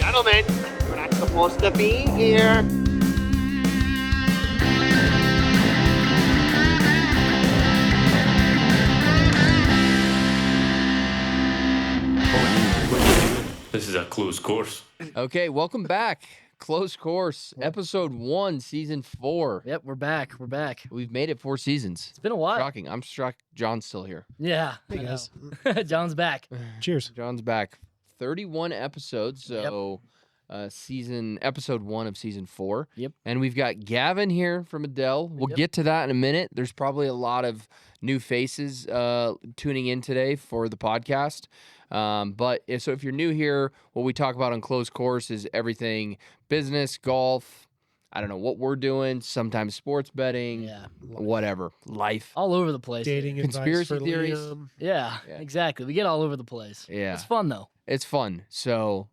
Gentlemen, you're not supposed to be here. This is a closed course. Okay, welcome back. Close Course, episode 1, season 4. Yep, we're back. We're back. We've made it 4 seasons. It's been a while. Shocking. I'm shocked John's still here. Yeah. Hey, I know. guys. John's back. Cheers. John's back. 31 episodes, so episode 1 of season 4. Yep. And we've got Gavin here from Edel. We'll get to that in a minute. There's probably a lot of new faces tuning in today for the podcast. So if you're new here, what we talk about on Close Course is everything business, golf, I don't know what we're doing, sometimes sports betting, Yeah. whatever, life. All over the place. Dating Conspiracy advice for theories. Liam. Yeah, Yeah. exactly. We get all over the place. Yeah. It's fun, though. It's fun. So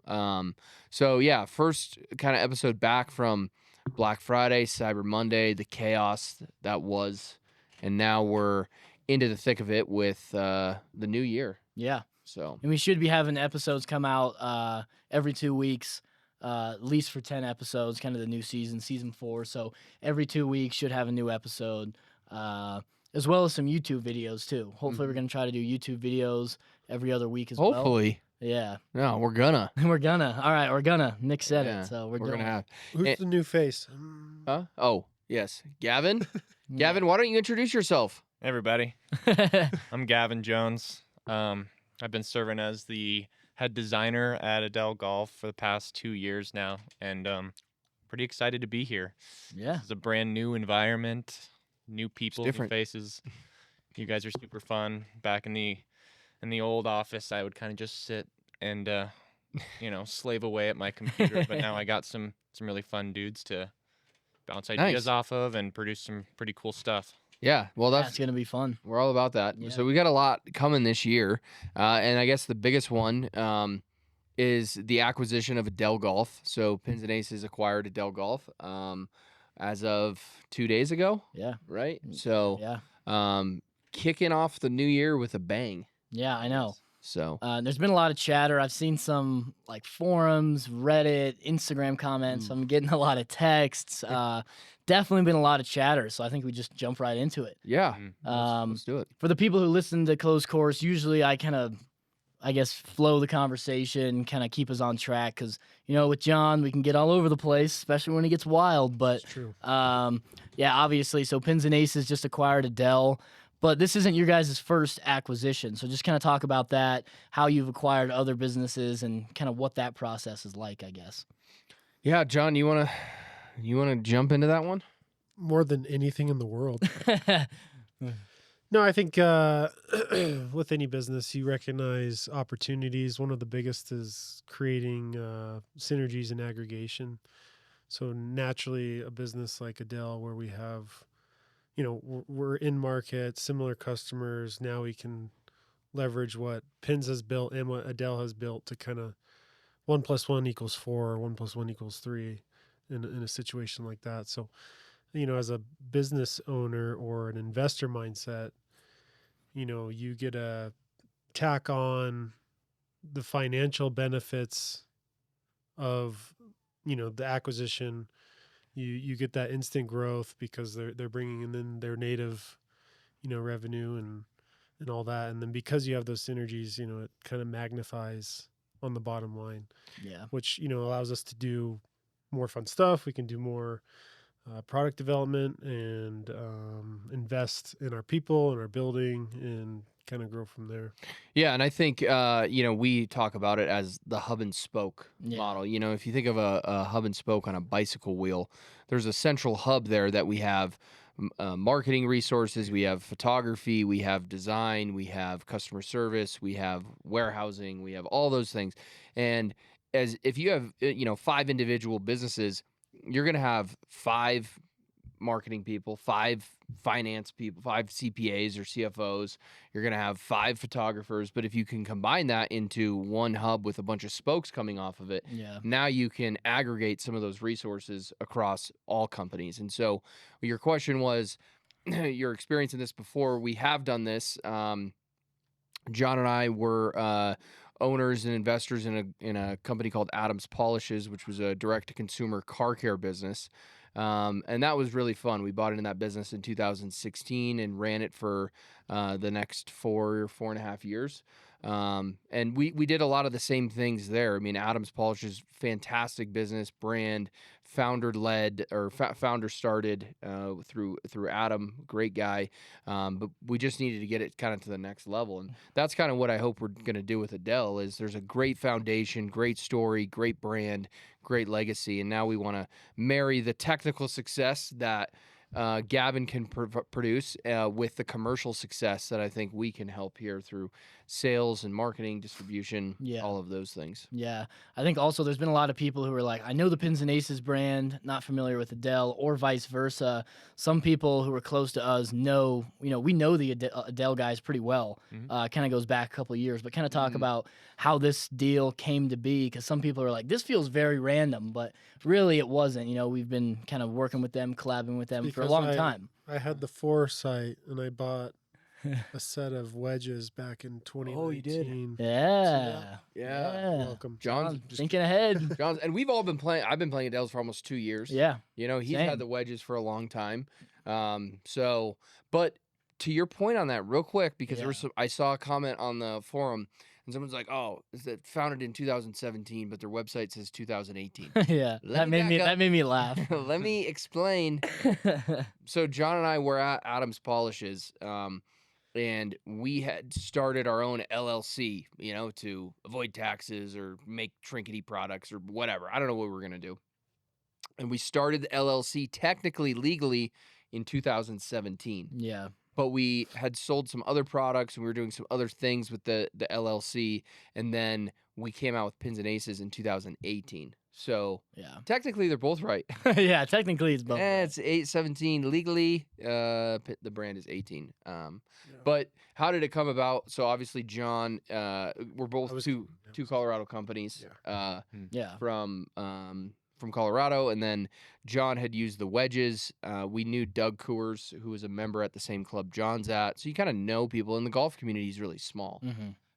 first kind of episode back from Black Friday, Cyber Monday, the chaos that was, and now we're into the thick of it with the new year. Yeah. So And we should be having episodes come out every 2 weeks, at least for 10 episodes, kind of the new season 4. So every 2 weeks should have a new episode, as well as some YouTube videos, too. Hopefully, we're going to try to do YouTube videos every other week as well. hopefully, Yeah. no, we're gonna. We're gonna. All right, we're gonna. Nick said Yeah, it, so we're gonna have. Who's Eh, the new face? Huh? Oh yes, Gavin. Gavin, why don't you introduce yourself? Hey everybody, I'm Gavin Jones. I've been serving as the head designer at Edel Golf for the past 2 years now, and pretty excited to be here. Yeah. It's a brand new environment, new people, new different. faces. You guys are super fun. Back in the old office, I would kind of just sit and slave away at my computer. But now I got some really fun dudes to bounce ideas Nice. off of and produce some pretty cool stuff. Yeah, well, That's that's gonna be fun. we're all about that. Yeah. So we got a lot coming this year, and I guess the biggest one is the acquisition of Edel Golf. So Pins and Aces acquired Edel Golf as of 2 days ago, Yeah. right? So Yeah. kicking off the new year with a bang. Yeah, I know. So There's been a lot of chatter. I've seen some like forums, Reddit, Instagram comments. I'm getting a lot of texts. Definitely been a lot of chatter. So I think we just jump right into it. yeah, Um, let's do it. For the people who listen to Close Course, usually I kind of, I guess, flow the conversation, kind of keep us on track. Because, with John, we can get all over the place, especially when he gets wild. But, It's true. yeah, obviously. So Pins and Aces just acquired Edel. But this isn't your guys' first acquisition. So just kind of talk about that, how you've acquired other businesses, and kind of what that process is like, I guess. Yeah, John, you wanna jump into that one? More than anything in the world. No, I think with any business, you recognize opportunities. One of the biggest is creating synergies and aggregation. So naturally, a business like Edel, where we have, we're in market, similar customers. Now we can leverage what Pins has built and what Edel has built to kind of 1 + 1 = 4, 1 + 1 = 3 in a situation like that. So, as a business owner or an investor mindset, you get a tack on the financial benefits of, the acquisition. You get that instant growth because they're bringing in their native, revenue and all that. And then because you have those synergies, it kind of magnifies on the bottom line, Yeah. which, allows us to do more fun stuff. We can do more product development and invest in our people and our building and kind of grow from there. Yeah, and I think we talk about it as the hub and spoke Yeah. model. If you think of a hub and spoke on a bicycle wheel, there's a central hub there that we have marketing resources, we have photography, we have design, we have customer service, we have warehousing, we have all those things. And as if you have 5 individual businesses, you're going to have 5 marketing people, 5 finance people, 5 CPAs or CFOs. You're going to have 5 photographers. But if you can combine that into one hub with a bunch of spokes coming off of it, Yeah. now you can aggregate some of those resources across all companies. And so your question was, your experience in this before. We have done this. John and I were owners and investors in a company called Adams Polishes, which was a direct-to-consumer car care business. And that was really fun. We bought into that business in 2016 and ran it for the next 4.5 years. And we did a lot of the same things there. I mean, Adams Polishes, fantastic business, brand, founder-led or founder-started through Adam, great guy. But we just needed to get it kind of to the next level. And that's kind of what I hope we're going to do with Edel is there's a great foundation, great story, great brand, great legacy. And now we want to marry the technical success that Gavin can produce with the commercial success that I think we can help here through sales and marketing, distribution, all of those things. Yeah. I think also there's been a lot of people who are like, I know the Pins and Aces brand, not familiar with Edel, or vice versa. Some people who are close to us know, we know the Edel guys pretty well. Kind of goes back a couple of years, but kind of talk about how this deal came to be, because some people are like, this feels very random, but really it wasn't. We've been kind of working with them, collabing with them for a long time. I had the foresight, and I bought a set of wedges back in 2019. Oh, you did? Yeah. Welcome, John's thinking ahead. John's, and we've all been playing. I've been playing Edels for almost 2 years. Yeah. He's Same. had the wedges for a long time. But to your point on that, real quick, because I saw a comment on the forum, and someone's like, "Oh, is it founded in 2017, but their website says 2018." Yeah, that made me laugh. Let me explain. So John and I were at Adams Polishes, and we had started our own LLC, to avoid taxes or make trinkety products or whatever. I don't know what we were gonna do. And we started the LLC technically legally in 2017. Yeah. But we had sold some other products and we were doing some other things with the LLC. And then we came out with Pins and Aces in 2018. So technically they're both right. Yeah, technically it's both. It's 817 legally. The brand is 18. But how did it come about? So obviously John, we're both two Colorado companies. From Colorado, and then John had used the wedges. We knew Doug Coors, who was a member at the same club John's at. So you kind of know people, and the golf community is really small.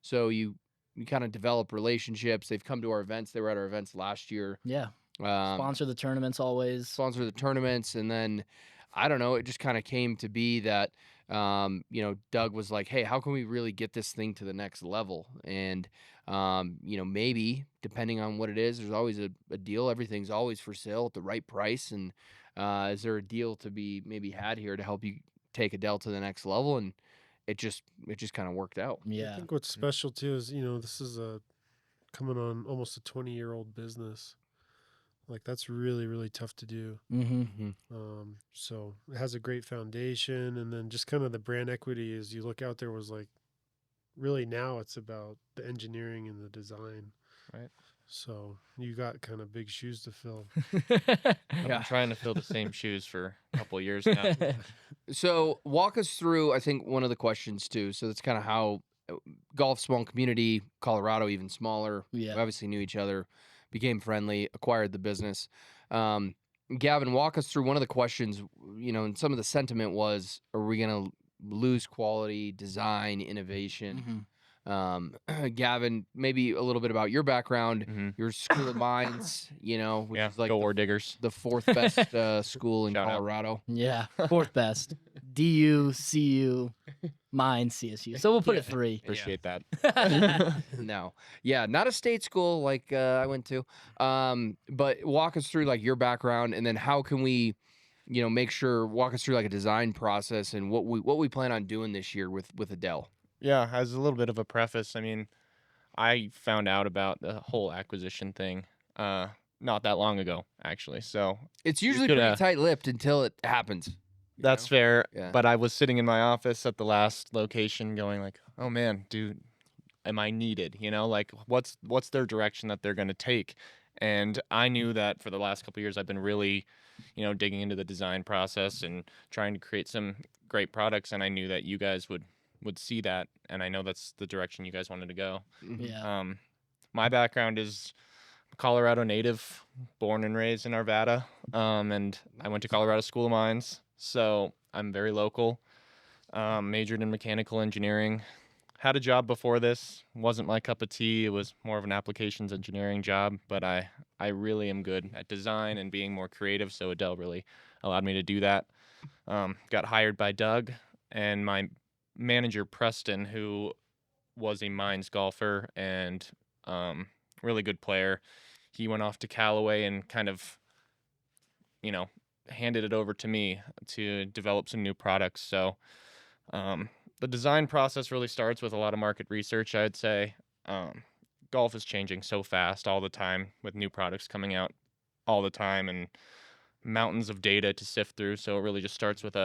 So you kind of develop relationships. They've come to our events. They were at our events last year. Yeah. Sponsor the tournaments always. Sponsor the tournaments, and then I don't know. It just kind of came to be that Doug was like, "Hey, how can we really get this thing to the next level?" And maybe depending on what it is, there's always a deal. Everything's always for sale at the right price. And is there a deal to be maybe had here to help you take Edel to the next level? And it just kind of worked out. Yeah. I think what's special too is, this is coming on almost a 20-year-old business. Like that's really, really tough to do. So it has a great foundation, and then just kind of the brand equity as you look out there was like, really now it's about the engineering and the design. Right. So you got kind of big shoes to fill. I've been trying to fill the same shoes for a couple of years now. So walk us through, I think, one of the questions too. So that's kind of how golf, small community, Colorado, even smaller. Yeah. We obviously knew each other, became friendly, acquired the business. Gavin, walk us through one of the questions, and some of the sentiment was, are we going to lose quality, design, innovation? Gavin, maybe a little bit about your background, your School of Mines, which is like go Ore Diggers, the fourth best school in Shout out. Colorado. Yeah, fourth best. DU, CU, Mine, CSU. So we'll put it 3. Appreciate that. No. Yeah, not a state school like I went to. But walk us through like your background, and then how can we walk us through like a design process and what we plan on doing this year with Edel. Yeah, as a little bit of a preface, I mean, I found out about the whole acquisition thing not that long ago, actually. So it's usually pretty tight-lipped until it happens. That's fair. Yeah. But I was sitting in my office at the last location going like, oh man, dude, am I needed? Like what's their direction that they're going to take? And I knew that for the last couple of years, I've been really, digging into the design process and trying to create some great products. And I knew that you guys would see that. And I know that's the direction you guys wanted to go. Yeah. My background is Colorado native, born and raised in Arvada. And I went to Colorado School of Mines. So I'm very local, majored in mechanical engineering, had a job before this. Wasn't my cup of tea. It was more of an applications engineering job, but I really am good at design and being more creative, so Edel really allowed me to do that. Got hired by Doug and my manager Preston, who was a Mines golfer and really good player. He went off to Callaway and kind of, handed it over to me to develop some new products. So the design process really starts with a lot of market research, I would say. Golf is changing so fast all the time with new products coming out all the time and mountains of data to sift through. So it really just starts with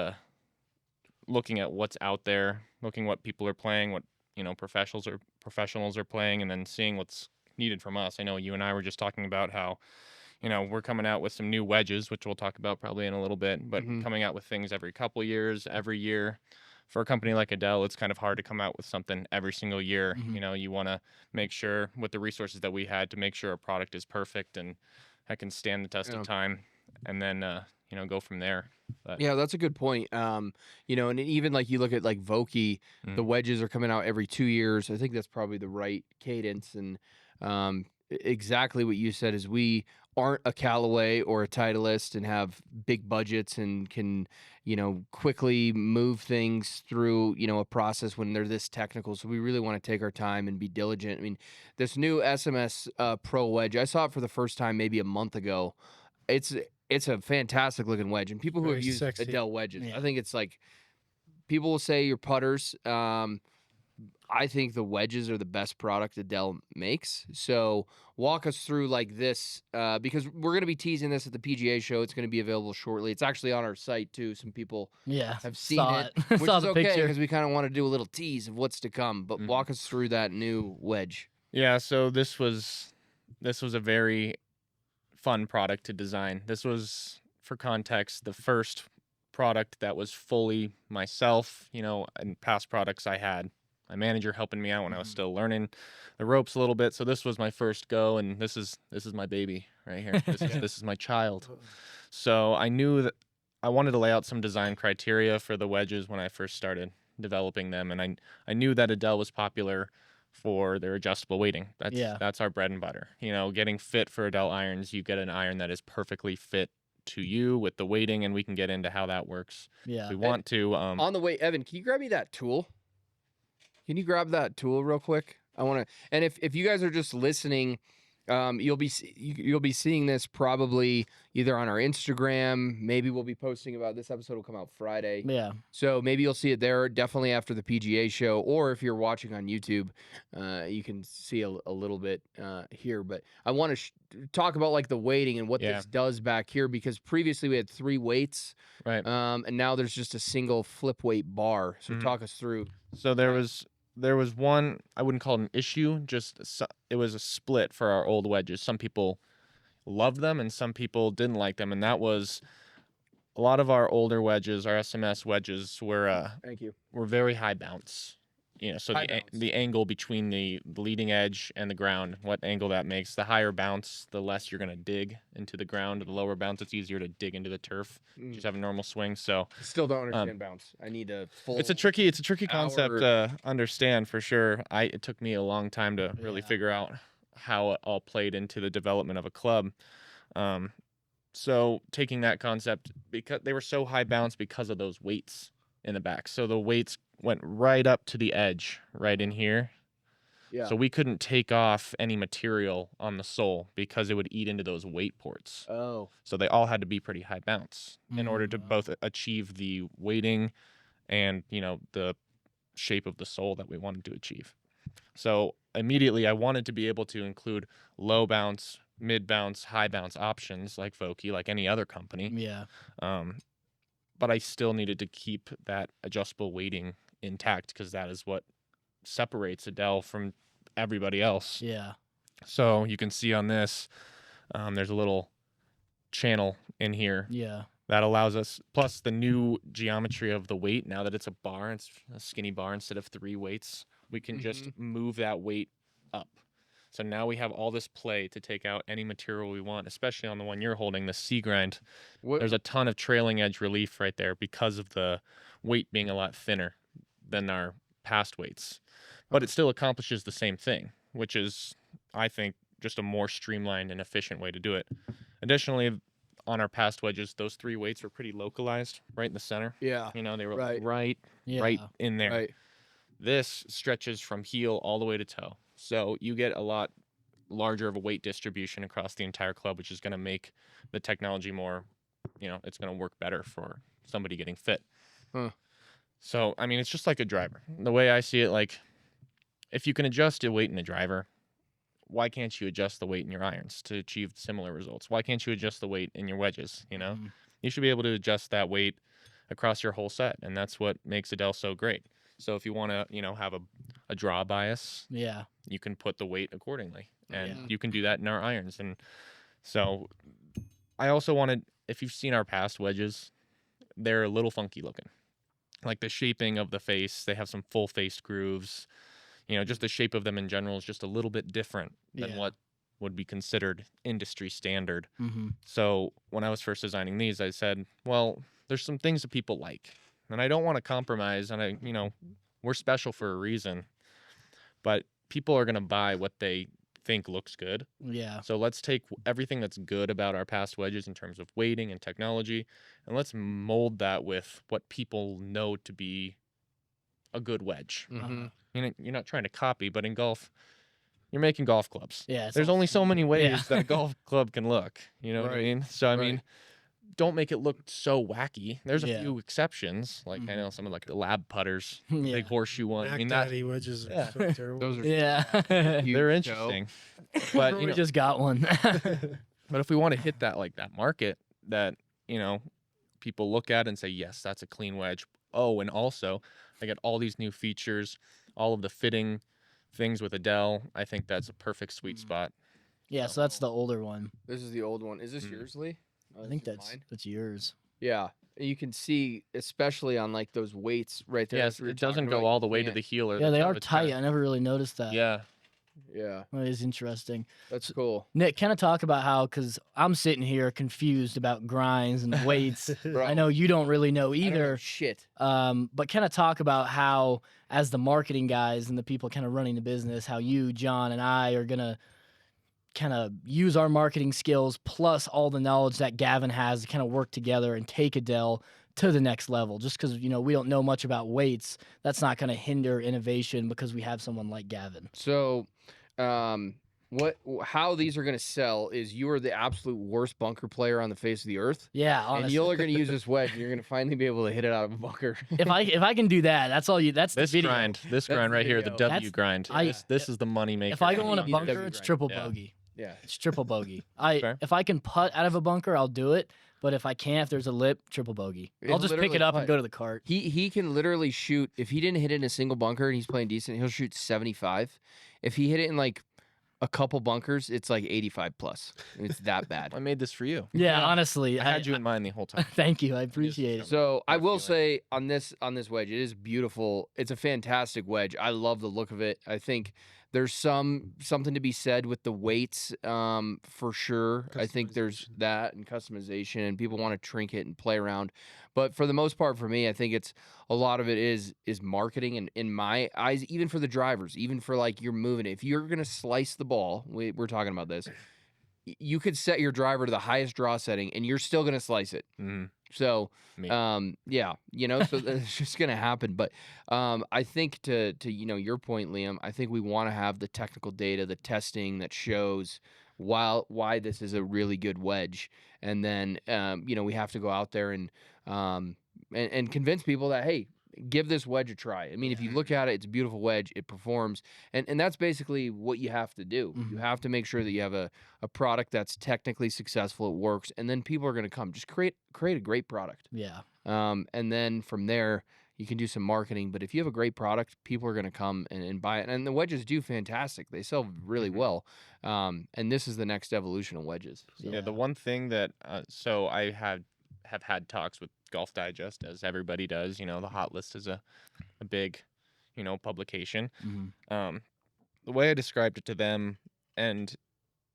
looking at what's out there, looking what people are playing, what professionals are playing, and then seeing what's needed from us. I know you and I were just talking about how we're coming out with some new wedges, which we'll talk about probably in a little bit, but coming out with things every couple years, every year. For a company like Edel, it's kind of hard to come out with something every single year. You want to make sure with the resources that we had to make sure a product is perfect and that can stand the test of time, and then go from there. But Yeah, that's a good point. And even like you look at like Vokey, the wedges are coming out every 2 years. I think that's probably the right cadence. And exactly what you said is we aren't a Callaway or a Titleist and have big budgets and can quickly move things through a process when they're this technical. So we really want to take our time and be diligent. I mean, this new SMS Pro wedge, I saw it for the first time maybe a month ago. It's a fantastic looking wedge, and people who Very have used sexy. Edel wedges, Yeah. I think it's like people will say your putters. I think the wedges are the best product Edel makes. So walk us through like this, because we're going to be teasing this at the PGA show. It's going to be available shortly. It's actually on our site too. Some people have seen saw it, it. which Saw is the okay picture. because we kind of want to do a little tease of what's to come. But walk us through that new wedge. yeah, so this was a very fun product to design. This was, for context, the first product that was fully myself. In past products I had my manager helping me out when I was still learning the ropes a little bit. So this was my first go, and this is my baby right here. This is my child. So I knew that I wanted to lay out some design criteria for the wedges when I first started developing them, and I knew that Edel was popular for their adjustable weighting. That's our bread and butter. Getting fit for Edel irons, you get an iron that is perfectly fit to you with the weighting, and we can get into how that works. Yeah. If we want to. On the way, Evan, can you grab me that tool? Can you grab that tool real quick? I want to. And if you guys are just listening, you'll be seeing this probably either on our Instagram. Maybe we'll be posting about this. Episode will come out Friday. Yeah. So maybe you'll see it there. Definitely after the PGA show, or if you're watching on YouTube, you can see a little bit here. But I want to talk about like the weighting and what this does back here, because previously we had 3 weights, Right. and now there's just a single flip weight bar. So talk us through. So there was one, I wouldn't call it an issue, it was a split for our old wedges. Some people loved them and some people didn't like them, and that was a lot of our older wedges. Our SMS wedges were Thank you. very high bounce. So High bounce. the angle between the leading edge and the ground, what angle that makes. The higher bounce, the less you're going to dig into the ground. The lower bounce, it's easier to dig into the turf. Just have a normal swing. So Still don't understand bounce. I need a full. it's a tricky concept hour. to understand for sure. It took me a long time to really figure out how it all played into the development of a club. So taking that concept, because they were so high bounce because of those weights in the back. So the weights went right up to the edge, right in here. Yeah. So we couldn't take off any material on the sole because it would eat into those weight ports. Oh. So they all had to be pretty high bounce in order to both achieve the weighting and, the shape of the sole that we wanted to achieve. So immediately I wanted to be able to include low bounce, mid bounce, high bounce options like Vokey, like any other company. Yeah. But I still needed to keep that adjustable weighting intact because that is what separates Edel from everybody else. Yeah. So you can see on this, there's a little channel in here Yeah. that allows us, plus the new geometry of the weight, now that it's a bar, it's a skinny bar instead of 3 weights, we can just move that weight up. So now we have all this play to take out any material we want, especially on the one you're holding, the C grind. There's a ton of trailing edge relief right there because of the weight being a lot thinner than our past weights. but it still accomplishes the same thing, which is, I think, just a more streamlined and efficient way to do it. Additionally, on our past wedges, those 3 weights were pretty localized, right in the center. Yeah. You know, they were Right. right Yeah. in there. Right. This stretches from heel all the way to toe. So you get a lot larger of a weight distribution across the entire club, which is going to make the technology more, it's going to work better for somebody getting fit. Huh. So, I mean, it's just like a driver. The way I see it, like, if you can adjust your weight in a driver, why can't you adjust the weight in your irons to achieve similar results? Why can't you adjust the weight in your wedges, Mhm. You should be able to adjust that weight across your whole set, and that's what makes Edel so great. So if you want to, have a draw bias, Yeah. you can put the weight accordingly, and Yeah. you can do that in our irons. And so I also wanted, if you've seen our past wedges, they're a little funky looking. Like the shaping of the face, they have some full face grooves. Just the shape of them in general is just a little bit different than Yeah. what would be considered industry standard. Mm-hmm. So when I was first designing these, I said, well, there's some things that people like, and I don't want to compromise. And we're special for a reason, but people are going to buy what they think looks good. Yeah. So let's take everything that's good about our past wedges in terms of weighting and technology, and let's mold that with what people know to be a good wedge. Mm-hmm. You're not trying to copy, but in golf, you're making golf clubs. Yeah. it's There's all only so many ways Yeah. that a golf club can look. You know what I Right. mean? So I Right. mean, don't make it look so wacky. There's a Yeah. few exceptions, like I Mhm. know some of like the lab putters, Yeah. big horseshoe one. I Mac mean that Daddy wedges are Yeah. so terrible. Those are Yeah. huge, they're Joe. interesting. But we just got one. but if we want to hit that market that people look at and say, yes, that's a clean wedge. Oh, and also I got all these new features, all of the fitting things with Edel. I think that's a perfect sweet Mm. spot. Yeah. So that's the older one. This is the old one. Is this Mm. yours, Lee? Oh, I think this is that's mine? yours. Yeah. You can see, especially on like those weights right there. Yes, as we were it doesn't talking go about, all you the way to can't- the heel or Yeah, the they toe. are It's kinda- tight. I never really noticed that. Yeah. Yeah, That is interesting. that's cool. Nick, kind of talk about how, because I'm sitting here confused about grinds and weights. Bro, I know you don't really know I don't know either. shit. But kind of talk about how, as the marketing guys and the people kind of running the business, how you, John, and I are gonna kind of use our marketing skills plus all the knowledge that Gavin has to kind of work together and take Edel to the next level. Just because we don't know much about weights, that's not going to hinder innovation because we have someone like Gavin. So, how these are going to sell is you are the absolute worst bunker player on the face of the earth, Yeah, and honestly. you're going to use this wedge, and you're going to finally be able to hit it out of a bunker. if I can do that, that's all you. That's This the video. grind, That's right the here, the video. W That's- grind. I- This is the money maker. If I go in a He's bunker, W it's grind. triple Yeah. bogey. Yeah. It's triple bogey. Fair. If I can putt out of a bunker, I'll do it. But if I can't, if there's a lip, triple bogey. It's I'll just pick literally it up and putt. go to the cart. He can literally shoot. If he didn't hit it in a single bunker and he's playing decent, he'll shoot 75. If he hit it in like a couple bunkers, it's like 85 plus. It's that bad. I made this for you. Yeah, honestly, I had you in mind the whole time. Thank you. I appreciate it. So I Got a will feeling. say on this wedge, it is beautiful. It's a fantastic wedge. I love the look of it. I think there's something to be said with the weights, for sure. I think there's Customization. that and customization, and people want to trinket and play around. But for the most part, for me, I think it's a lot of it is marketing, and in my eyes, even for the drivers, even for like you're moving it. If you're gonna slice the ball, we're talking about this. You could set your driver to the highest draw setting, and you're still gonna slice it. Mhm. So, Me. yeah, so it's just gonna happen. But I think to your point, Liam, I think we want to have the technical data, the testing that shows why this is a really good wedge, and then we have to go out there and convince people that hey, give this wedge a try. I mean, if you look at it, it's a beautiful wedge. It performs, and that's basically what you have to do. You Mhm. have to make sure that you have a product that's technically successful, it works, and then people are going to come. Just create a great product, Yeah. and then from there you can do some marketing. But if you have a great product, people are going to come and buy it. And the wedges do fantastic. They sell really Mhm. well. And this is the next evolution of wedges. So. Yeah, the one thing that so I have had talks with Golf Digest, as everybody does. The Hot List is a big, publication. Mhm. The way I described it to them, and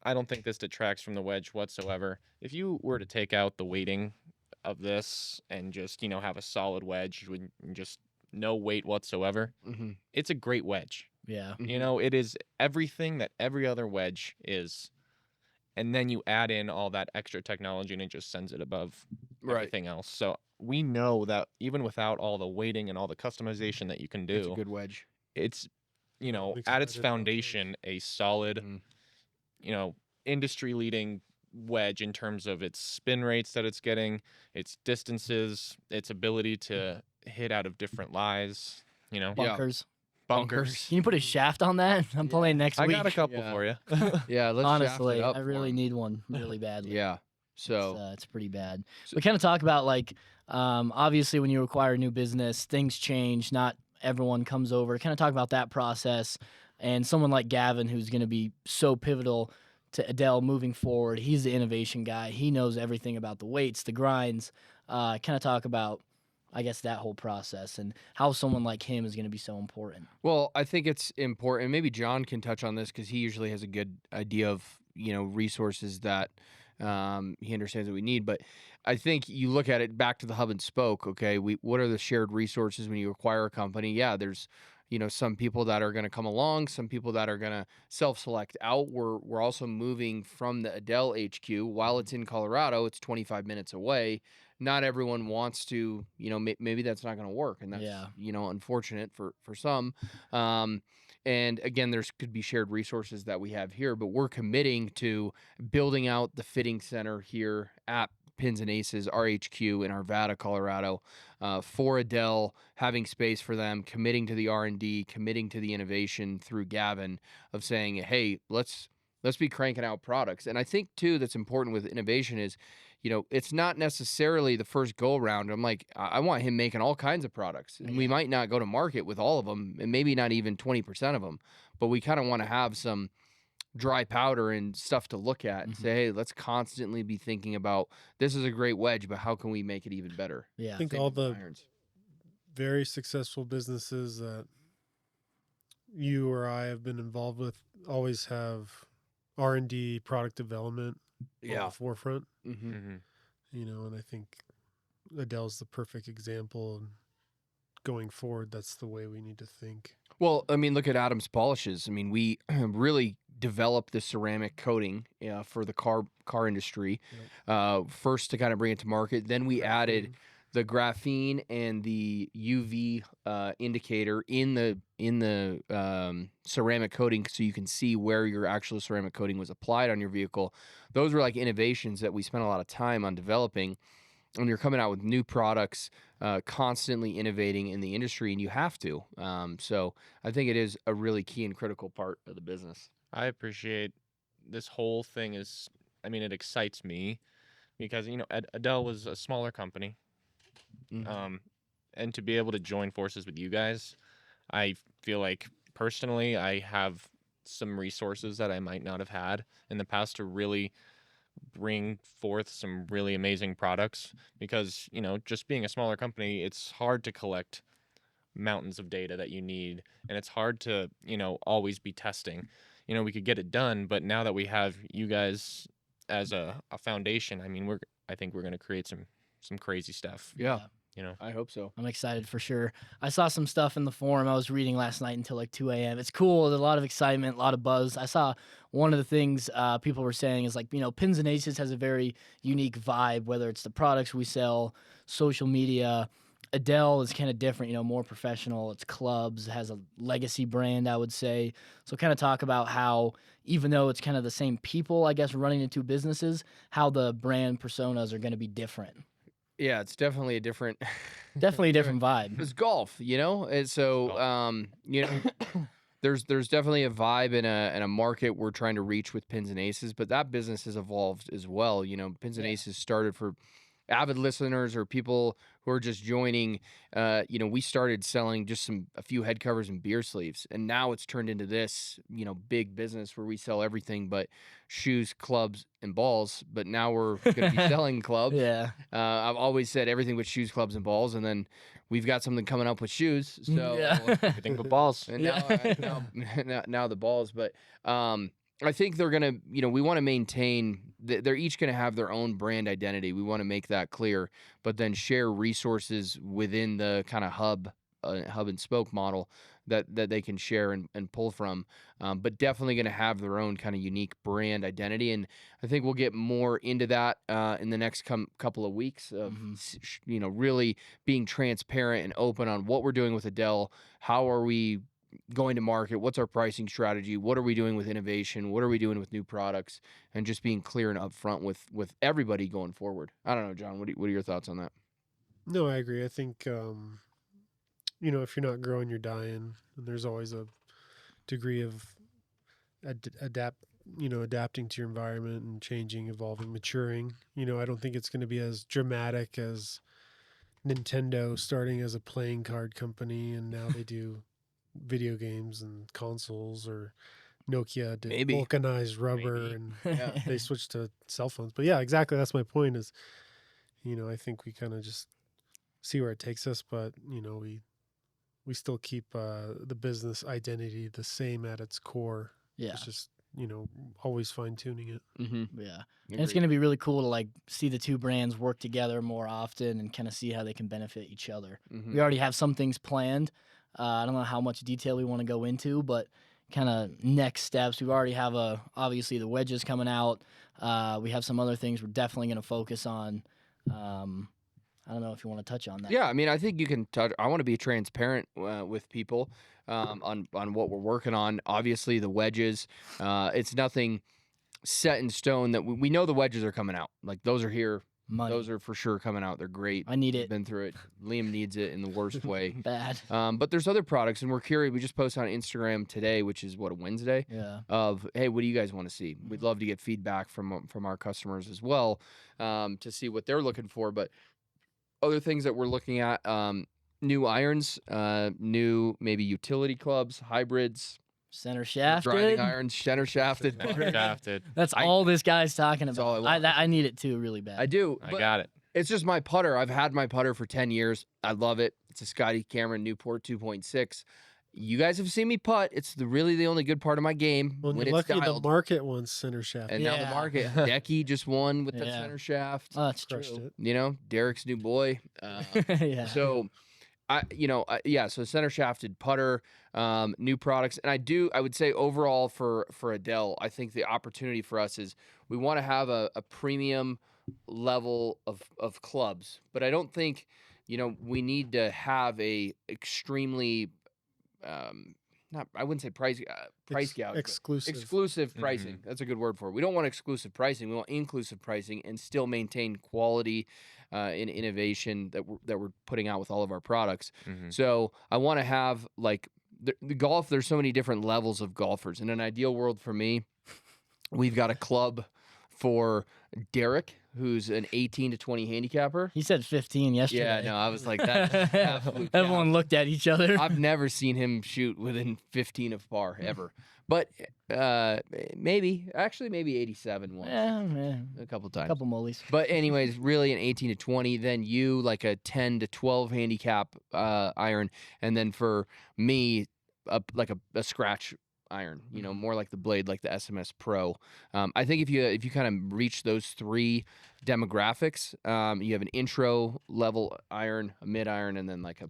I don't think this detracts from the wedge whatsoever. If you were to take out the weighting of this and just have a solid wedge with just no weight whatsoever, hmm it's a great wedge. Yeah. You know, it is everything that every other wedge is. And then you add in all that extra technology and it just sends it above Right. everything else. So we know that even without all the weighting and all the customization that you can It's a do, good wedge. it's, you know, I'm at its excited about those. foundation, a solid, Mhm. you know, industry leading wedge in terms of its spin rates that it's getting, its distances, its ability to hit out of different lies, you know, Yeah. Bunkers. bunkers. Can you put a shaft on that? I'm playing next I week. got a couple Yeah. for you. Yeah, let's shaft Honestly, it up I for really 'em. need one really badly. Yeah. So It's pretty bad. So- We kind of talk about like, obviously when you acquire a new business, things change. Not everyone comes over. Kind of talk about that process, and someone like Gavin, who's going to be so pivotal to Edel moving forward. He's the innovation guy. He knows everything about the weights, the grinds. Kind of talk about, I guess, that whole process and how someone like him is going to be so important. Well, I think it's important. Maybe John can touch on this because he usually has a good idea of resources that he understands that we need. But I think you look at it back to the hub and spoke. Okay, what are the shared resources when you acquire a company? Yeah, there's some people that are going to come along, some people that are going to self-select out. We're also moving from the Edel HQ. While it's in Colorado, it's 25 minutes away. Not everyone wants to, maybe that's not going to work, and that's Yeah. Unfortunate for some. And again, there's could be shared resources that we have here, but we're committing to building out the fitting center here at Pins and Aces, our HQ in Arvada, Colorado, for Edel, having space for them, committing to the R&D, committing to the innovation through Gavin of saying, hey, let's be cranking out products. And I think too that's important with innovation is, it's not necessarily the first go around. I'm like, I want him making all kinds of products. And we might not go to market with all of them, and maybe not even 20% of them, but we kind of want to have some dry powder and stuff to look at and say, hey, let's constantly be thinking about, this is a great wedge, but how can we make it even better? Yeah. I think Same all with the irons. very successful businesses that you or I have been involved with always have R&D, product development on the forefront. Mm-hmm. Mm-hmm. And I think Adele's the perfect example. And going forward, that's the way we need to think. Well, I mean, look at Adam's polishes. I mean, we really developed the ceramic coating for the car industry. First to kind of bring it to market. Then we added the graphene and the UV indicator in the ceramic coating, so you can see where your actual ceramic coating was applied on your vehicle. Those were like innovations that we spent a lot of time on developing. And you're coming out with new products, constantly innovating in the industry, and you have to. So I think it is a really key and critical part of the business. I appreciate this whole thing it excites me because, Edel was a smaller company. Mhm. And to be able to join forces with you guys, I feel like personally I have some resources that I might not have had in the past to really bring forth some really amazing products because, just being a smaller company, it's hard to collect mountains of data that you need, and it's hard to, always be testing. We could get it done, but now that we have you guys as a foundation, I think we're going to create some crazy stuff. Yeah, You know, I hope so. I'm excited for sure. I saw some stuff in the forum I was reading last night until like 2 a.m. It's cool. There's a lot of excitement, a lot of buzz. I saw one of the things people were saying is like, Pins and Aces has a very unique vibe, whether it's the products we sell, social media. Edel is kind of different, more professional. It's clubs, it has a legacy brand, I would say. So kind of talk about how, even though it's kind of the same people, I guess, running the two businesses, how the brand personas are going to be different. Yeah, it's definitely a different, Definitely a different vibe. It's golf, and so there's definitely a vibe and a market we're trying to reach with Pins and Aces, but that business has evolved as well. Pins and Aces started for avid listeners or people who are just joining. We started selling just a few head covers and beer sleeves, and now it's turned into this big business where we sell everything but shoes, clubs, and balls. But now we're going to be selling clubs. Yeah. I've always said everything with shoes, clubs, and balls, and then we've got something coming up with shoes. So everything but balls. and now the balls. But I think they're gonna, we want to maintain. They're each going to have their own brand identity. We want to make that clear, but then share resources within the kind of hub a hub and spoke model that they can share and pull from, but definitely going to have their own kind of unique brand identity. And I think we'll get more into that in the next couple of weeks of really being transparent and open on what we're doing with Edel. How are we going to market? What's our pricing strategy? What are we doing with innovation? What are we doing with new products? And just being clear and upfront with everybody going forward. I don't know, John, what are your thoughts on that? No, I agree. I think, if you're not growing, you're dying. And there's always a degree of adapting to your environment and changing, evolving, maturing. I don't think it's going to be as dramatic as Nintendo starting as a playing card company and now they do video games and consoles, or Nokia did vulcanized rubber and they switched to cell phones. But yeah, exactly. That's my point is, I think we kind of just see where it takes us, but we still keep the business identity the same at its core. Yeah. It's just, always fine tuning it. Mm-hmm. Yeah. And it's going to be really cool to like see the two brands work together more often and kind of see how they can benefit each other. Mm-hmm. We already have some things planned. I don't know how much detail we want to go into, but kind of next steps. We already have obviously the wedges coming out. We have some other things we're definitely going to focus on. I don't know if you want to touch on that. Yeah, I mean, I think you can touch. I want to be transparent with people on what we're working on. Obviously, the wedges. It's nothing set in stone. That we know the wedges are coming out. Like those are here. Money. Those are for sure coming out. They're great. I need it. Been through it. Liam needs it in the worst way. Bad. But there's other products, and we're curious. We just posted on Instagram today, which is a Wednesday. Yeah. Of hey, what do you guys want to see? We'd love to get feedback from our customers as well, to see what they're looking for. But other things that we're looking at, new irons, new maybe utility clubs, hybrids, Center shafted. driving irons, center shafted. Shafted. That's all this guy's talking That's all about. I want. I need it too, really bad. I do. I but got it. It's just my putter. I've had my putter for 10 years. I love it. It's a Scotty Cameron Newport 2.6. You guys have seen me putt. It's really the only good part of my game. Well, when you're it's lucky the dialed. market wants center shaft. And now the Yeah. market. Decky just won with the Yeah. center shaft. Oh, that's Crushed true. it. Derek's new boy. Yeah. So, so center shafted putter, new products, and I would say overall for Edel, I think the opportunity for us is we want to have a premium level of clubs, but I don't think we need to have a extremely I wouldn't say price gouge, but exclusive pricing. That's a good word for it. We don't want exclusive pricing. We want inclusive pricing and still maintain quality and innovation that we're putting out with all of our products. Mm-hmm. So I want to have like the golf. There's so many different levels of golfers. In an ideal world for me, we've got a club for Derek, who's an 18 to 20 handicapper. He said 15 yesterday. Yeah, no, I was like that. Absolute Everyone cap. looked at each other. I've never seen him shoot within 15 of par ever. But maybe 87 once. Yeah, A couple times. couple mollies. But anyways, really an 18 to 20, then you like a 10 to 12 handicap iron, and then for me, like a scratch iron, more like the blade, like the SMS Pro. I think if you kind of reach those three demographics, you have an intro level iron, a mid iron, and then like a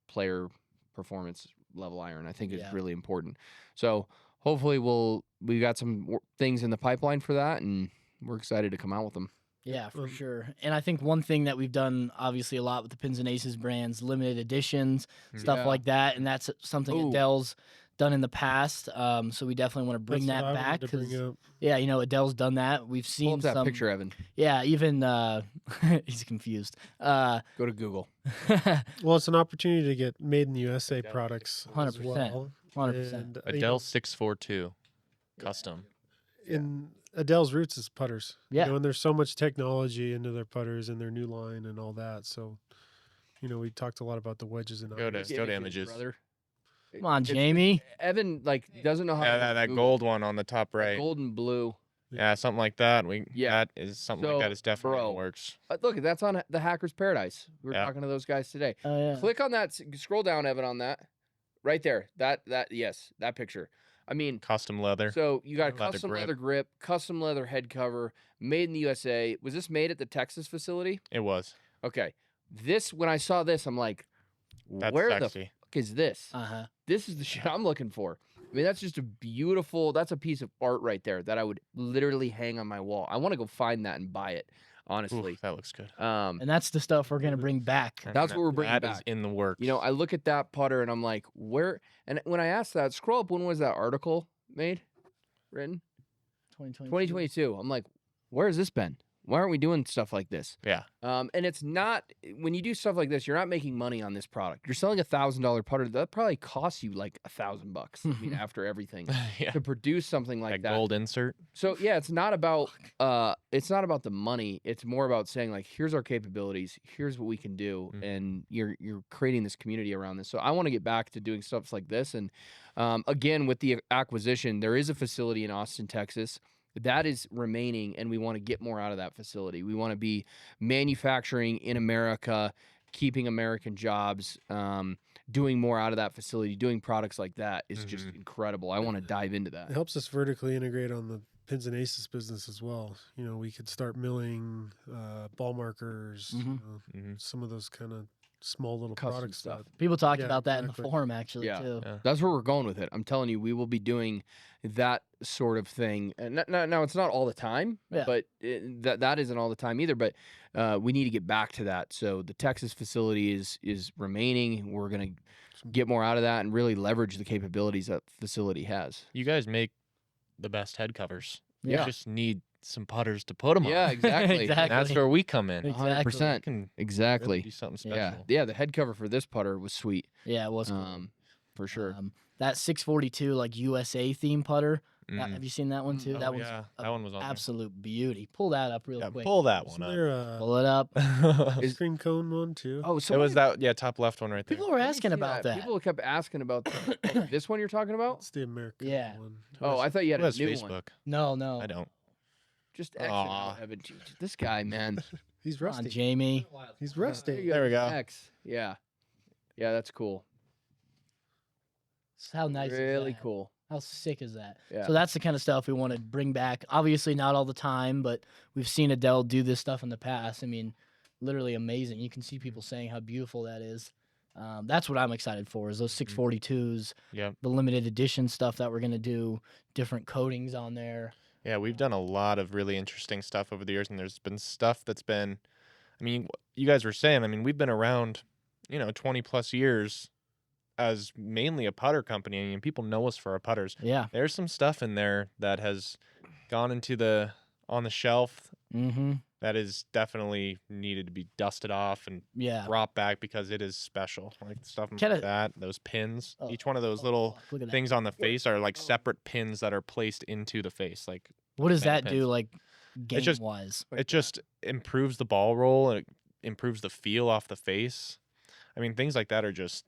player performance level iron. I think is really important. So hopefully we got some things in the pipeline for that, and we're excited to come out with them. Yeah, for sure. And I think one thing that we've done obviously a lot with the Pins and Aces brands, limited editions, stuff Yeah. like that, and that's something Ooh. Edel's done in the past. So we definitely want to bring That's that what I back. wanted to bring 'Cause, up. yeah, Edel's done that. We've Pull seen up that some picture, Evan. Yeah, even he's confused. Go to Google. Well, it's an opportunity to get made in the USA products 100%. as well. 100%. And, Edel 642 custom. in Edel's roots is putters. Yeah. And there's so much technology into their putters and their new line and all that. So, we talked a lot about the wedges and Go to irons. go to images. Brother. Come on, It's- Jamie. Evan doesn't know how. Yeah, to that Google. gold one on the top right. Gold and blue. Yeah, something like that. Yeah. That is something So, like that is definitely in bro, the works. Look, that's on the Hacker's Paradise. We were Yeah. talking to those guys today. Oh yeah. Click on that. Scroll down, Evan, on that. Right there. That picture. I mean, Custom leather. so you got a Leather custom grip. leather grip, custom leather head cover, made in the USA. Was this made at the Texas facility? It was. Okay. When I saw this, I'm like, That's where the sexy. fuck is this? Uh-huh. This is the shit I'm looking for. I mean, that's just that's a piece of art right there that I would literally hang on my wall. I want to go find that and buy it, honestly. Oof, that looks good. And that's the stuff we're gonna bring back. And That's what we're bringing That is back. in the works. You know, I look at that putter and I'm like, where? And when I asked that, scroll up, when was that article written? 2022. I'm like, where has this been? Why aren't we doing stuff like this? Yeah. And it's not, when you do stuff like this, you're not making money on this product. You're selling $1,000 putter. That probably costs you like $1,000. I mean, after everything Yeah. to produce something like that. Gold insert. So yeah, it's not about the money. It's more about saying like, here's our capabilities, here's what we can do, and you're creating this community around this. So I want to get back to doing stuff like this. And again, with the acquisition, there is a facility in Austin, Texas. That is remaining, and we want to get more out of that facility. We want to be manufacturing in America, keeping American jobs, doing more out of that facility, doing products like that is just incredible. I want to dive into that. It helps us vertically integrate on the Pins and Aces business as well. You know, we could start milling ball markers, you know, some of those kind of small little Custom products stuff. People talked Yeah, about that in exactly. the forum actually Yeah. too. Yeah. That's where we're going with it. I'm telling you, we will be doing that sort of thing. And now it's not all the time, Yeah. but that isn't all the time either. But we need to get back to that. So the Texas facility is remaining. We're gonna get more out of that and really leverage the capabilities that facility has. You guys make the best head covers. Yeah. You just need some putters to put them Yeah, on. exactly. And that's where we come in. Exactly. 100%. Can Exactly. do something special. Yeah. The head cover for this putter was sweet. Yeah, it was cool. For sure. That 642 like USA theme putter. Mhm. Have you seen that one too? Oh, that was yeah. a That one was on there. absolute beauty. Pull that up real Yeah, quick. pull that one Isn't up. there a Pull it up. screen cone one too? Oh, It was that top left one right there. People were Let me asking see about that. People kept asking about this one you're talking about. It's the American Yeah. one. Oh, I thought you had Who a has new Facebook? one. No. I don't. Just exit Aw. out, Evan. This guy, man. He's Come on, rusty. Jamie. He's rusty. There we go. X. Yeah. Yeah, that's cool. How nice is Really that? cool. How sick is that? Yeah. So that's the kind of stuff we want to bring back. Obviously, not all the time, but we've seen Edel do this stuff in the past. I mean, literally amazing. You can see people saying how beautiful that is. That's what I'm excited for is those 642s, Yeah. the limited edition stuff that we're going to do, different coatings on there. Yeah, we've done a lot of really interesting stuff over the years, and there's been stuff that's been, I mean, you guys were saying, I mean, we've been around, 20 plus years as mainly a putter company. I mean, people know us for our putters. Yeah. There's some stuff in there that has gone on the shelf Mm-hmm. that is definitely needed to be dusted off and Yeah. brought back because it is special. Like stuff Kinda- like that, those pins. Oh, Each one of those oh, little look at that. things on the face are like separate pins that are placed into the face. Like What does metal that do, pins. like, game just- wise? it just improves the ball roll and it improves the feel off the face. I mean, things like that are just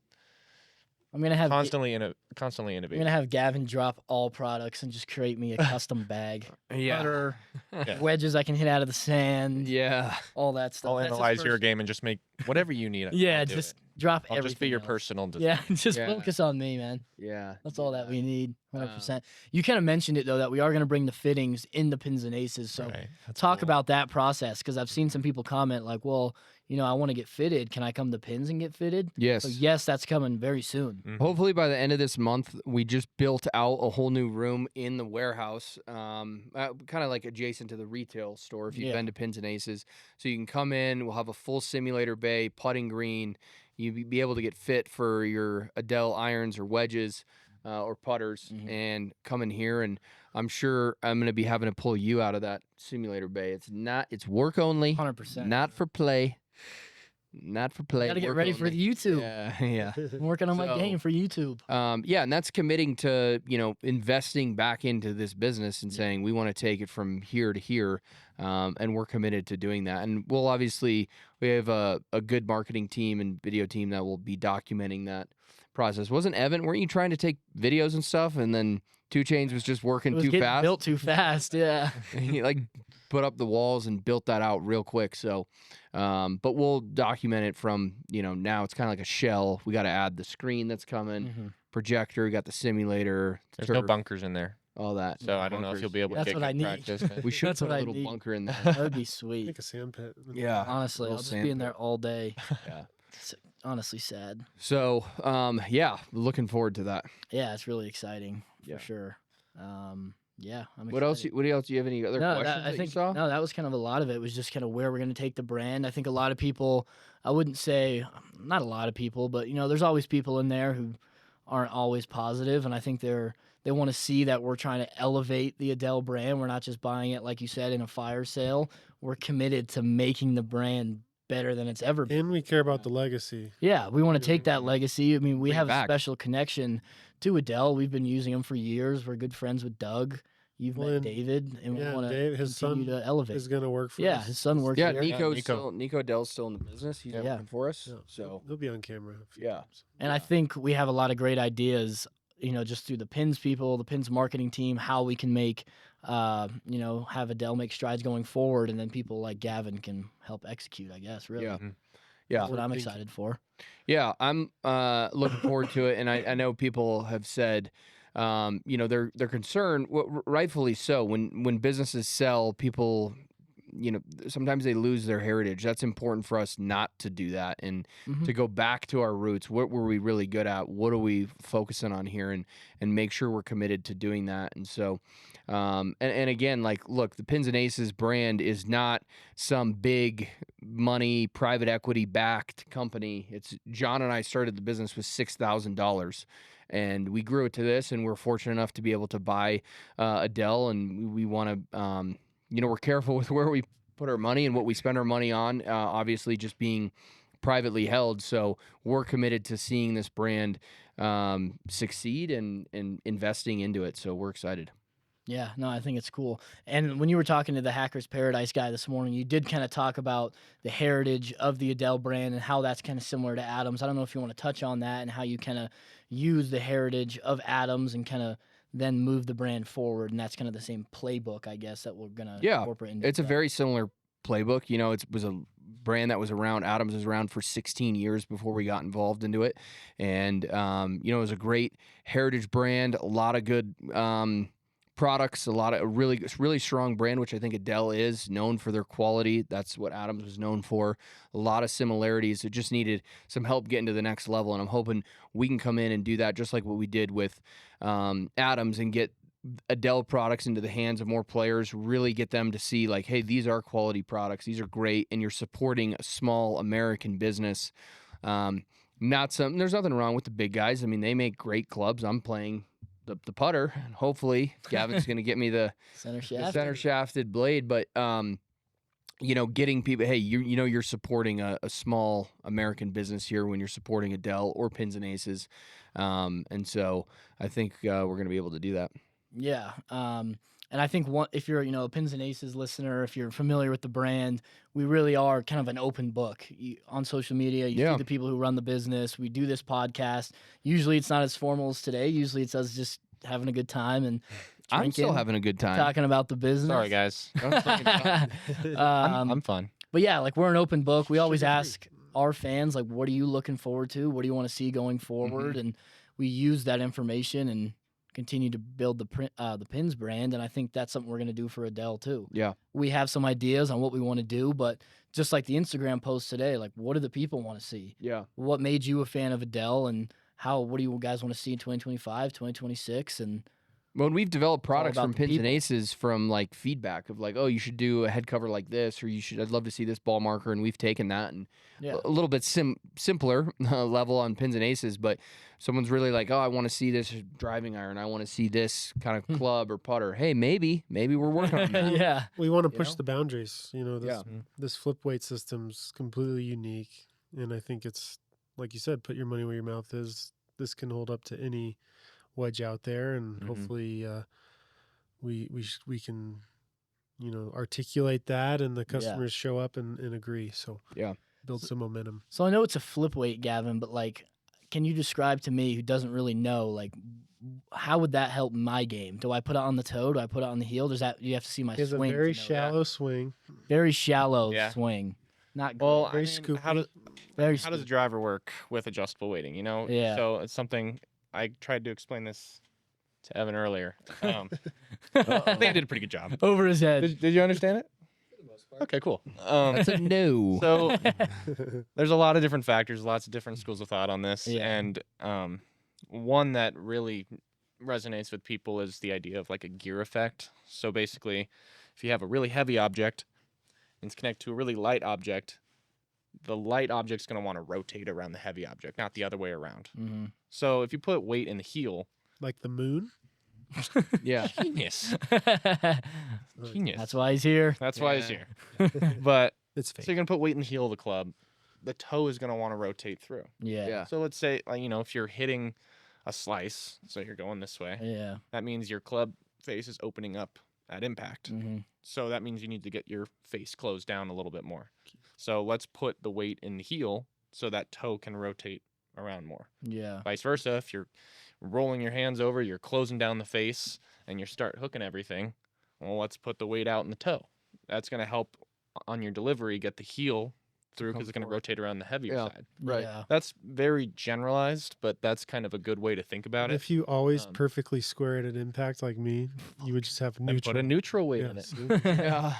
I'm gonna have constantly I'm innovating. gonna have Gavin drop all products and just create me a custom bag. Yeah. Putter, Yeah. wedges I can hit out of the sand, Yeah. all that stuff. I'll That's his analyze your first- game and just make whatever you need. Yeah, I'll do just it. drop I'll everything. just be your else. personal design. Yeah, just Yeah. focus on me, man. Yeah. That's all that we need. 100%. You kind of mentioned it though that we are going to bring the fittings in the Pins and Aces. So Right, that's talk cool. about that process because I've seen some people comment like, "Well, I want to get fitted. Can I come to Pins and get fitted?" Yes. So yes, that's coming very soon. Mhm. Hopefully by the end of this month, we just built out a whole new room in the warehouse, kind of like adjacent to the retail store if you've Yeah. been to Pins and Aces. So you can come in, we'll have a full simulator bay, putting green. You'll be able to get fit for your Edel irons or wedges or putters Mhm. and come in here. And I'm sure I'm going to be having to pull you out of that simulator bay. It's work only, 100%. not for play. Not for play. Got to get work ready for only. the YouTube. Yeah, yeah. I'm working on my So- game for YouTube. Yeah, and that's committing to, investing back into this business and saying we want to take it from here to here, and we're committed to doing that. And we have a good marketing team and video team that will be documenting that process. Weren't you trying to take videos and stuff, and then 2 Chainz was just It working was too getting fast? built too fast. Yeah. He put up the walls and built that out real quick. So, but we'll document it from, now it's kind of like a shell. We got to add the screen that's coming, Mhm. projector, we got the simulator, There's no turf, bunkers in there, all that. so I don't know if you'll be able to That's get what I good need. practice. but- We should That's put what a I little need. bunker in there. That would be sweet. Make a sand pit. Yeah. Honestly, I'll little just sand be in pit. there all day. Yeah. honestly sad. So, yeah, looking forward to that. Yeah, it's really exciting Yeah. for sure. Yeah, I'm What else? excited. What else? Do you have any other questions I that you think saw? no, that was kind of a lot of it. Was just kind of where we're going to take the brand. I think a lot of people, I wouldn't say not a lot of people, but there's always people in there who aren't always positive, and I think they want to see that we're trying to elevate the Edel brand. We're not just buying it like you said in a fire sale. We're committed to making the brand better than it's ever been. And we care about the legacy. Yeah, we want to take that legacy. I mean, we Bring it have a back. special connection to Edel. We've been using them for years. We're good friends with Doug. You've Well, met and- David, and we Yeah, want Dave, to his continue son to elevate. is going to work for Yeah, us. his son works Yeah, here. Nico's Nico. still Nico Dell's still in the business. He's Yeah. working for us. Yeah, So he'll be on camera. a few yeah. times. And I think we have a lot of great ideas, just through the Pins people, the Pins marketing team, how we can make, have Edel make strides going forward, and then people like Gavin can help execute, I guess, really. Yeah. Mhm. Yeah. That's what I'm Thank excited for. Yeah, I'm looking forward to it, and I know people have said, they're concerned, rightfully so. When businesses sell, people, sometimes they lose their heritage. That's important for us not to do that, and Mhm. to go back to our roots. What were we really good at? What are we focusing on here, and make sure we're committed to doing that. And so, and again, like, look, the Pins and Aces brand is not some big money private equity backed company. It's John and I started the business with $6,000. And we grew it to this, and we're fortunate enough to be able to buy Edel, and we want to, we're careful with where we put our money and what we spend our money on. Obviously, just being privately held, so we're committed to seeing this brand succeed and investing into it. So we're excited. Yeah, no, I think it's cool. And when you were talking to the Hackers Paradise guy this morning, you did kind of talk about the heritage of the Edel brand and how that's kind of similar to Adams. I don't know if you want to touch on that and how you kind of use the heritage of Adams and kind of then move the brand forward. And that's kind of the same playbook, I guess, that we're going to incorporate into It's a Edel. very similar playbook. It was a brand that was around. Adams was around for 16 years before we got involved into it. And, it was a great heritage brand, a lot of good products, a lot of really strong brand, which I think Edel is known for their quality. That's what Adams was known for. A lot of similarities. It just needed some help getting to the next level, and I'm hoping we can come in and do that, just like what we did with Adams, and get Edel products into the hands of more players. Really get them to see, like, hey, these are quality products. These are great, and you're supporting a small American business. There's nothing wrong with the big guys. I mean, they make great clubs. I'm playing the putter, and hopefully Gavin's going to get me the Center the shaft. center shafted blade. But getting people, hey, you're supporting a small American business here when you're supporting Edel or Pins and Aces, and so I think we're going to be able to do that. Yeah. And I think if you're, a Pins and Aces listener, if you're familiar with the brand, we really are kind of an open book on social media. You Yeah. see the people who run the business. We do this podcast. Usually it's not as formal as today. Usually it's us just having a good time and I'm still drinking, having a good time. talking about the business. Sorry, guys. I'm fun. But yeah, like, we're an open book. We always ask our fans, like, what are you looking forward to? What do you want to see going forward? And we use that information and continue to build the Pins brand. And I think that's something we're going to do for Edel too. Yeah. We have some ideas on what we want to do, but just like the Instagram post today, like, what do the people want to see? Yeah. What made you a fan of Edel, and what do you guys want to see in 2025, 2026? And When we've developed products about from the Pins and people. Aces from, like, feedback of, like, oh, you should do a head cover like this, or I'd love to see this ball marker, and we've taken that and yeah, a little bit simpler level on Pins and Aces, but someone's really like, oh, I want to see this driving iron, I want to see this kind of club or putter. Hey, maybe we're working on that. yeah, We want to push know? the boundaries. Yeah. This flip weight system's completely unique, and I think it's, like you said, put your money where your mouth is. This can hold up to any wedge out there, and hopefully we can articulate that, and the customers show up and agree. So Yeah. build some momentum. So I know it's a flip weight, Gavin, but, like, can you describe to me, who doesn't really know, like, how would that help my game? Do I put it on the toe? Do I put it on the heel? Does that, you have to see my He has a swing? very to know that. shallow swing. Very shallow Yeah. swing. Not Well, Very how does scoopy. very how does a scoop. driver work with adjustable weighting? Yeah. So it's something I tried to explain this to Evan earlier. I think I did a pretty good job. over his head. Did you understand it? Okay, cool. That's a no. So there's a lot of different factors, lots of different schools of thought on this, Yeah. and one that really resonates with people is the idea of like a gear effect. So basically, if you have a really heavy object and it's connected to a really light object, the light object's going to want to rotate around the heavy object, not the other way around. Mm-hmm. So if you put weight in the heel, Like the moon. Yeah. genius, genius. That's why he's here. That's why he's Yeah. here. But It's so fake. you're going to put weight in the heel of the club. The toe is going to want to rotate through. Yeah. Yeah. So let's say, if you're hitting a slice, so you're going this way, Yeah. that means your club face is opening up at impact. Mm-hmm. So that means you need to get your face closed down a little bit more. So let's put the weight in the heel so that toe can rotate around more. Yeah. Vice versa, if you're rolling your hands over, you're closing down the face, and you start hooking everything, well, let's put the weight out in the toe. That's going to help on your delivery get the heel through because it's going to rotate around the heavier Yeah. side. Right. Yeah. That's very generalized, but that's kind of a good way to think about And it. if you always Um, perfectly square it at impact like me, you would just have And neutral. put a neutral weight in Yeah, it. see? Yeah.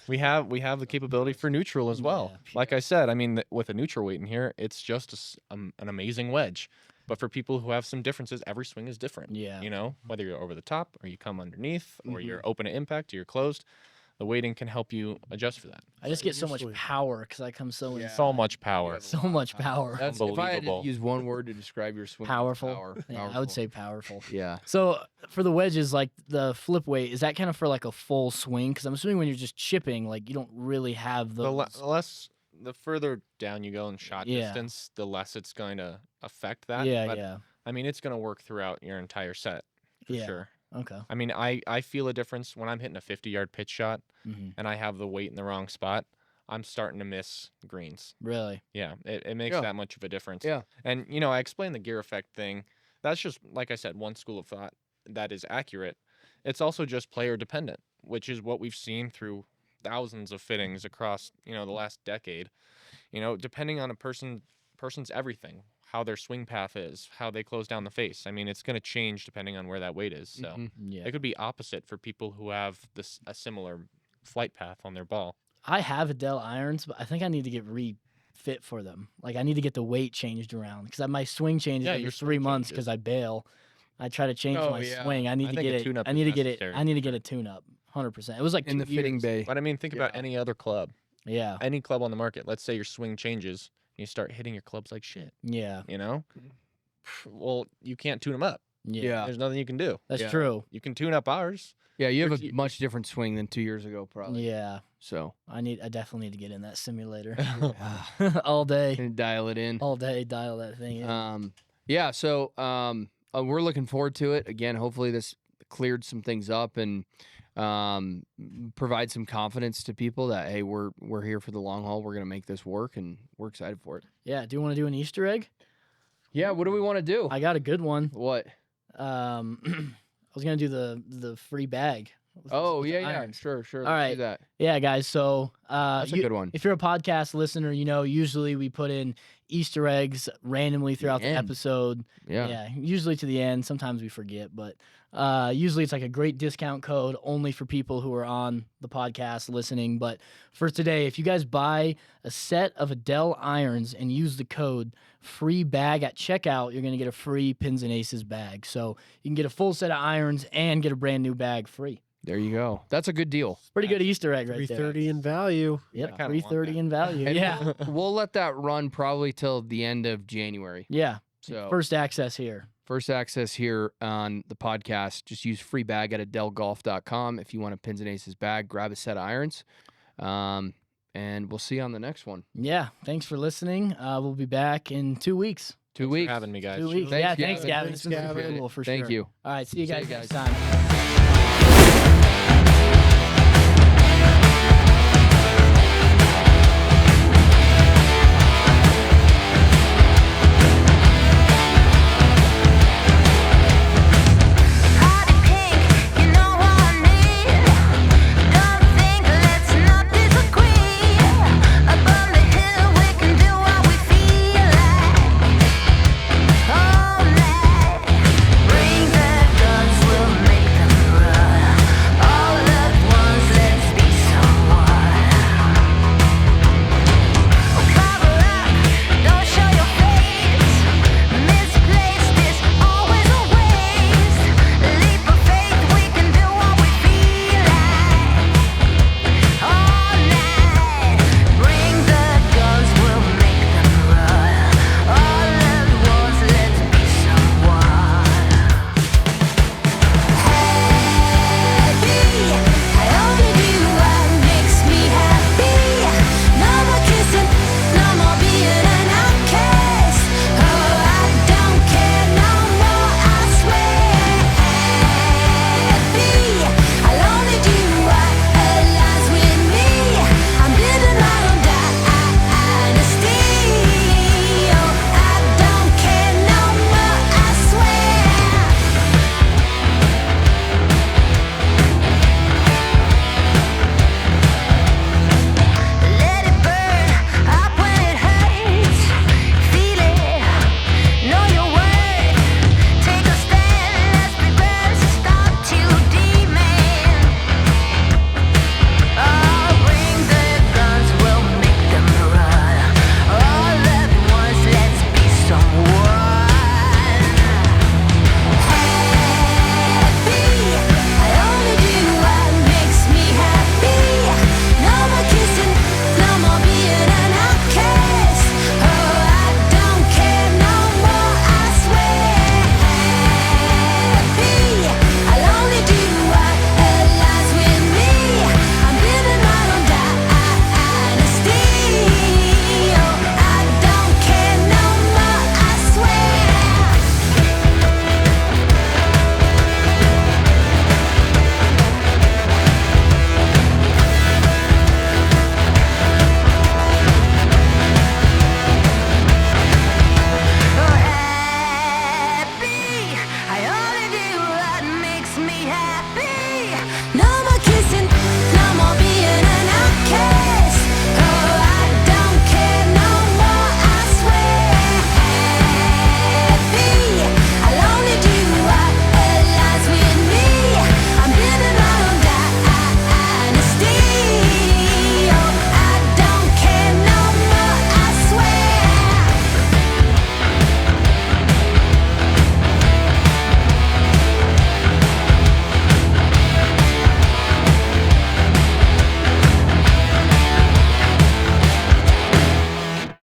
We have the capability for neutral as well. Yeah. Like I said, I mean, with a neutral weight in here, it's just an amazing wedge. But for people who have some differences, every swing is different. Yeah. You know, whether you're over the top or you come underneath or Mhm. you're open at impact or you're closed, the weighting can help you adjust for that. I just get so much Usually. power because I come so Yeah. in So much power. so much power. That's if I had to Unbelievable. use one word to describe your swing. it's Powerful. Power. Yeah, I would Powerful. say powerful. Yeah. So for the wedges, like the flip weight, is that kind of for like a full swing? Because I'm assuming when you're just chipping, like you don't really have The further down you go in shot Yeah. distance, the less it's going to affect that. Yeah, But, yeah, I mean, it's going to work throughout your entire set for yeah. sure. Okay. I mean, I feel a difference when I'm hitting a 50-yard pitch shot hmm and I have the weight in the wrong spot. I'm starting to miss greens. Really? Yeah, it makes Yeah. that much of a difference. Yeah. And, I explained the gear effect thing. That's just, like I said, one school of thought that is accurate. It's also just player dependent, which is what we've seen through thousands of fittings across, the last decade. Depending on a person's everything, how their swing path is, how they close down the face. I mean, it's going to change depending on where that weight is. So Mhm. Yeah. it could be opposite for people who have a similar flight path on their ball. I have Edel irons, but I think I need to get refit for them. Like I need to get the weight changed around because my swing changes Yeah, every your 3 swing months changes. because I bail. I try to change Oh, my yeah. swing. I need I to think get a it. tune-up I is need to get it. necessary I need to for get a tune-up. 100%. It was like In the 2 fitting years. bay. But I mean, think about Yeah. any other club, Yeah. any club on the market. Let's say your swing changes, and you start hitting your clubs like shit. Yeah. Well, you can't tune them up. Yeah. Yeah. There's nothing you can do. That's Yeah. true. You can tune up ours. Yeah. You have Which a you- much different swing than 2 years ago, probably. Yeah. So I definitely need to get in that simulator yeah. all day. And dial it in. All day, dial that thing in. Yeah. So we're looking forward to it. Again, hopefully this cleared some things up and provide some confidence to people that hey, we're here for the long haul. We're gonna make this work, and we're excited for it. Yeah. Do you want to do an Easter egg? Yeah. What do we want to do? I got a good one. What? I was gonna do the free bag. with the- Oh with the yeah, yeah. irons. Sure. All Let's do right. that. Yeah, guys. So That's a good one. if you're a podcast listener, usually we put in Easter eggs randomly throughout the end. episode. Yeah. Usually to the end. Sometimes we forget, but usually it's like a great discount code only for people who are on the podcast listening. But for today, if you guys buy a set of Edel irons and use the code free bag at checkout, you're going to get a free Pins and Aces bag. So you can get a full set of irons and get a brand new bag free. There you go. That's a good deal. Pretty good Easter egg right there. 330 in value. Yep, I kinda want 330 that. in value. And Yeah. we'll let that run probably till the end of January. Yeah. So First access here. first access here on the podcast. Just use free bag at edelgolf.com. If you want a Pins and Aces bag, grab a set of irons. And we'll see you on the next one. Yeah. Thanks for listening. We'll be back in 2 weeks. 2 Thanks weeks. for having me, guys. 2 weeks. Thanks, yeah. Thanks, Gavin. Gavin. Thanks, It's been super Gavin. cool for Thank sure. you. All right. See you See you guys guys. next time.